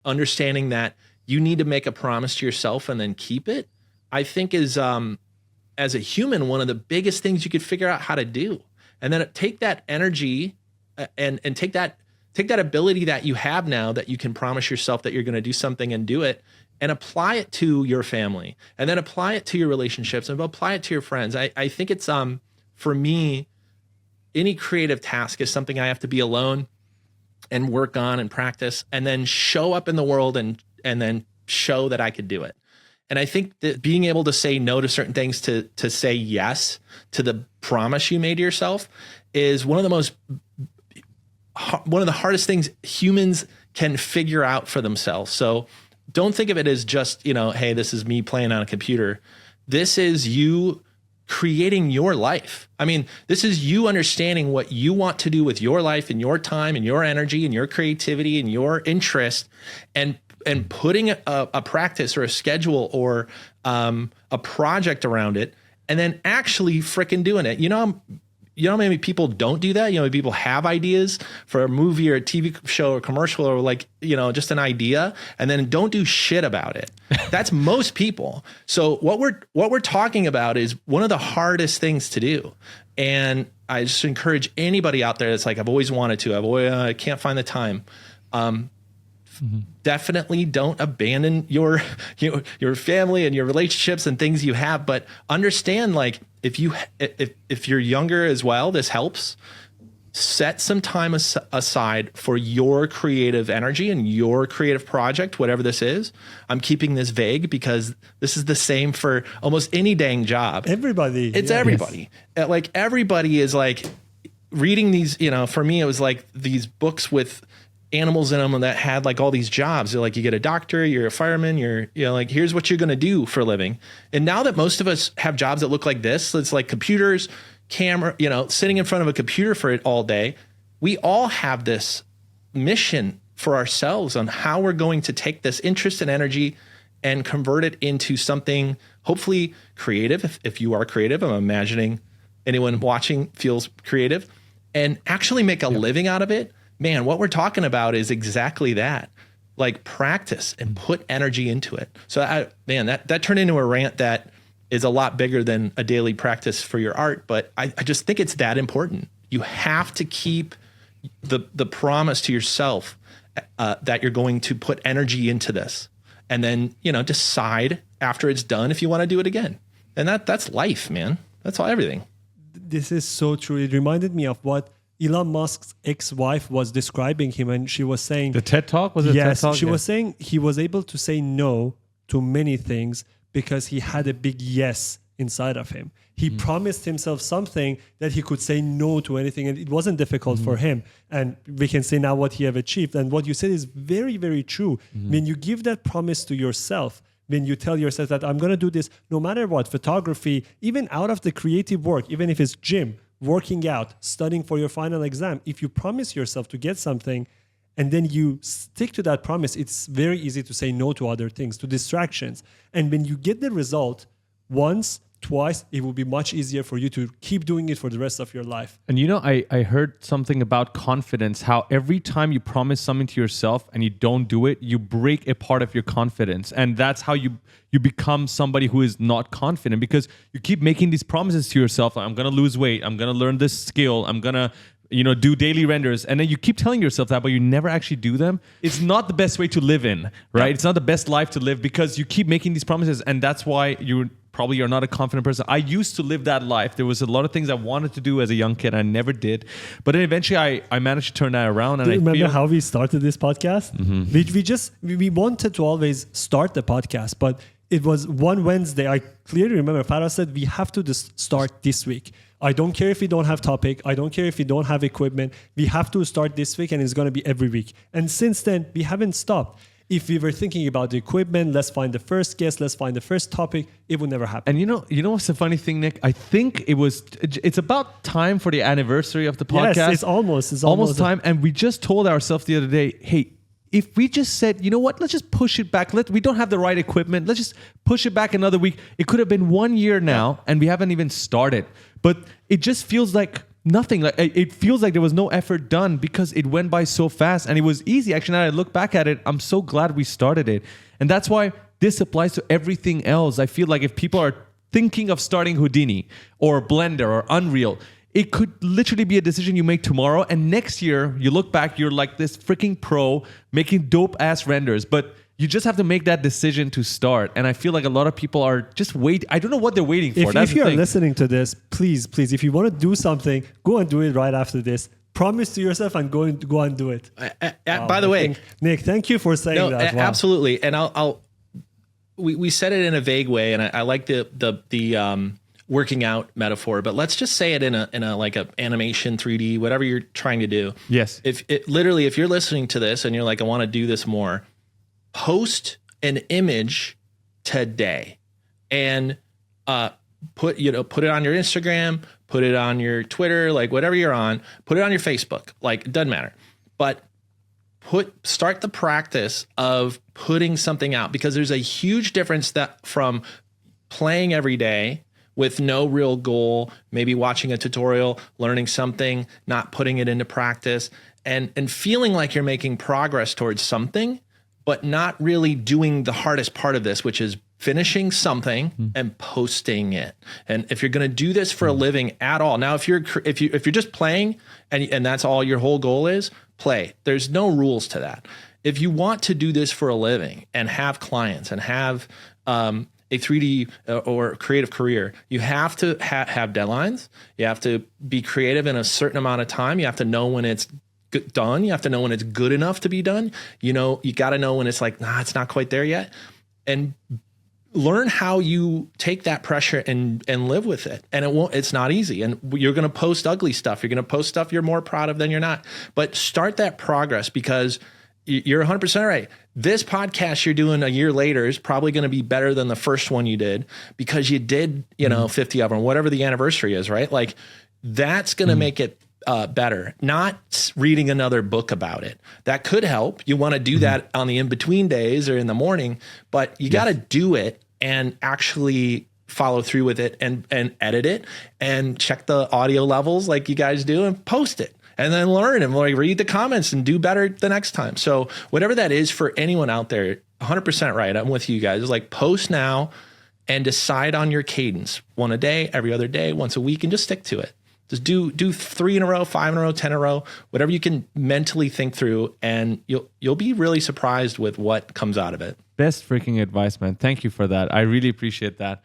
understanding that you need to make a promise to yourself and then keep it, I think is, as a human, one of the biggest things you could figure out how to do. And then take that energy and take that ability that you have now, that you can promise yourself that you're going to do something and do it, and apply it to your family, and then apply it to your relationships, and apply it to your friends. I think it's, for me, any creative task is something I have to be alone and work on and practice, and then show up in the world and then show that I could do it. And I think that being able to say no to certain things, to say yes to the promise you made to yourself, is one of the hardest things humans can figure out for themselves. So don't think of it as just, hey, this is me playing on a computer. This is you creating your life. I mean, this is you understanding what you want to do with your life and your time and your energy and your creativity and your interest, and putting a practice or a schedule or a project around it, and then actually freaking doing it. Maybe people don't do that. People have ideas for a movie or a TV show or commercial or just an idea, and then don't do shit about it. That's most people. So what we're talking about is one of the hardest things to do. And I just encourage anybody out there that's like, I've always wanted to, I can't find the time. Definitely don't abandon your family and your relationships and things you have, but understand, if you're younger as well, this helps. Set some time aside for your creative energy and your creative project, whatever this is. I'm keeping this vague because this is the same for almost any dang job. Everybody. It's everybody. Yes. Everybody is reading these, for me, it was these books with animals in them that had all these jobs. They're you get a doctor, you're a fireman, you're here's what you're going to do for a living. And now that most of us have jobs that look like this, it's computers, camera, sitting in front of a computer for it all day. We all have this mission for ourselves on how we're going to take this interest and energy and convert it into something hopefully creative. If you are creative, I'm imagining anyone watching feels creative, and actually make a living out of it. Man, what we're talking about is exactly that. Practice and put energy into it. So that turned into a rant that is a lot bigger than a daily practice for your art. But I just think it's that important. You have to keep the promise to yourself that you're going to put energy into this, and then, decide after it's done if you want to do it again. And that's life, man. That's everything. This is so true. It reminded me of what Elon Musk's ex-wife was describing him, and she was saying... The TED Talk? Was it yes, TED Talk? She was saying he was able to say no to many things because he had a big yes inside of him. He promised himself something that he could say no to anything, and it wasn't difficult for him. And we can say now what he have achieved. And what you said is very, very true. When you give that promise to yourself, when you tell yourself that I'm going to do this no matter what, photography, even out of the creative work, even if it's gym, working out, studying for your final exam, if you promise yourself to get something and then you stick to that promise, it's very easy to say no to other things, to distractions. And when you get the result once, twice, it will be much easier for you to keep doing it for the rest of your life. And I heard something about confidence, how every time you promise something to yourself and you don't do it, you break a part of your confidence. And that's how you become somebody who is not confident, because you keep making these promises to yourself. I'm going to lose weight. I'm going to learn this skill. I'm going to do daily renders. And then you keep telling yourself that, but you never actually do them. It's not the best way to live in, right? Yeah. It's not the best life to live because you keep making these promises. And that's why you're not a confident person. I used to live that life. There was a lot of things I wanted to do as a young kid. I never did. But then eventually I managed to turn that around. And do you remember how we started this podcast? We wanted to always start the podcast, but it was one Wednesday. I clearly remember Farah said, we have to start this week. I don't care if we don't have topic. I don't care if we don't have equipment. We have to start this week, and it's going to be every week. And since then, we haven't stopped. If we were thinking about the equipment, let's find the first guest, let's find the first topic, it would never happen. And you know what's the funny thing, Nick? I think it's about time for the anniversary of the podcast. Yes, it's almost time. And we just told ourselves the other day, hey, if we just said, you know what, let's just push it back. We don't have the right equipment. Let's just push it back another week. It could have been 1 year now, and we haven't even started. But it just feels like nothing. Like it feels like there was no effort done because it went by so fast and it was easy. Actually, now I look back at it, I'm so glad we started it. And that's why this applies to everything else. I feel like if people are thinking of starting Houdini or Blender or Unreal, it could literally be a decision you make tomorrow. And next year, you look back, you're like this freaking pro making dope ass renders. But you just have to make that decision to start. And I feel like a lot of people are just waiting. I don't know what they're waiting for. If you're listening to this, please, if you want to do something, go and do it right after this. Promise to yourself and go and do it. By the way, Nick, thank you for saying that. Wow. Absolutely. And we said it in a vague way, and I like the working out metaphor, but let's just say it in a like a animation, 3D, whatever you're trying to do. Yes. If you're listening to this and you're like, I want to do this more, post an image today and put it on your Instagram, put it on your Twitter, like whatever you're on, put it on your Facebook, like it doesn't matter. But start the practice of putting something out, because there's a huge difference that from playing every day with no real goal, maybe watching a tutorial, learning something, not putting it into practice, and feeling like you're making progress towards something, but not really doing the hardest part of this, which is finishing something and posting it. And if you're going to do this for a living at all, now if you're just playing and that's all your whole goal is, play. There's no rules to that. If you want to do this for a living and have clients and have a 3D or creative career, you have to have deadlines. You have to be creative in a certain amount of time. You have to know when it's done. You have to know when it's good enough to be done. You got to know when it's like, nah, it's not quite there yet. And learn how you take that pressure and live with it. And it's not easy. And you're going to post ugly stuff. You're going to post stuff you're more proud of than you're not. But start that progress, because you're 100% right. This podcast you're doing a year later is probably going to be better than the first one you did, because you did, 50 of them, whatever the anniversary is, right? Like that's going to make it better, not reading another book about it. That could help. You want to do that on the in-between days or in the morning, but you got to do it and actually follow through with it and edit it and check the audio levels like you guys do and post it. And then learn and read the comments and do better the next time. So whatever that is for anyone out there, 100% right. I'm with you guys. It's like post now and decide on your cadence. 1 a day, every other day, once a week, and just stick to it. Just do 3 in a row, 5 in a row, 10 in a row, whatever you can mentally think through, and you'll be really surprised with what comes out of it. Best freaking advice, man. Thank you for that. I really appreciate that.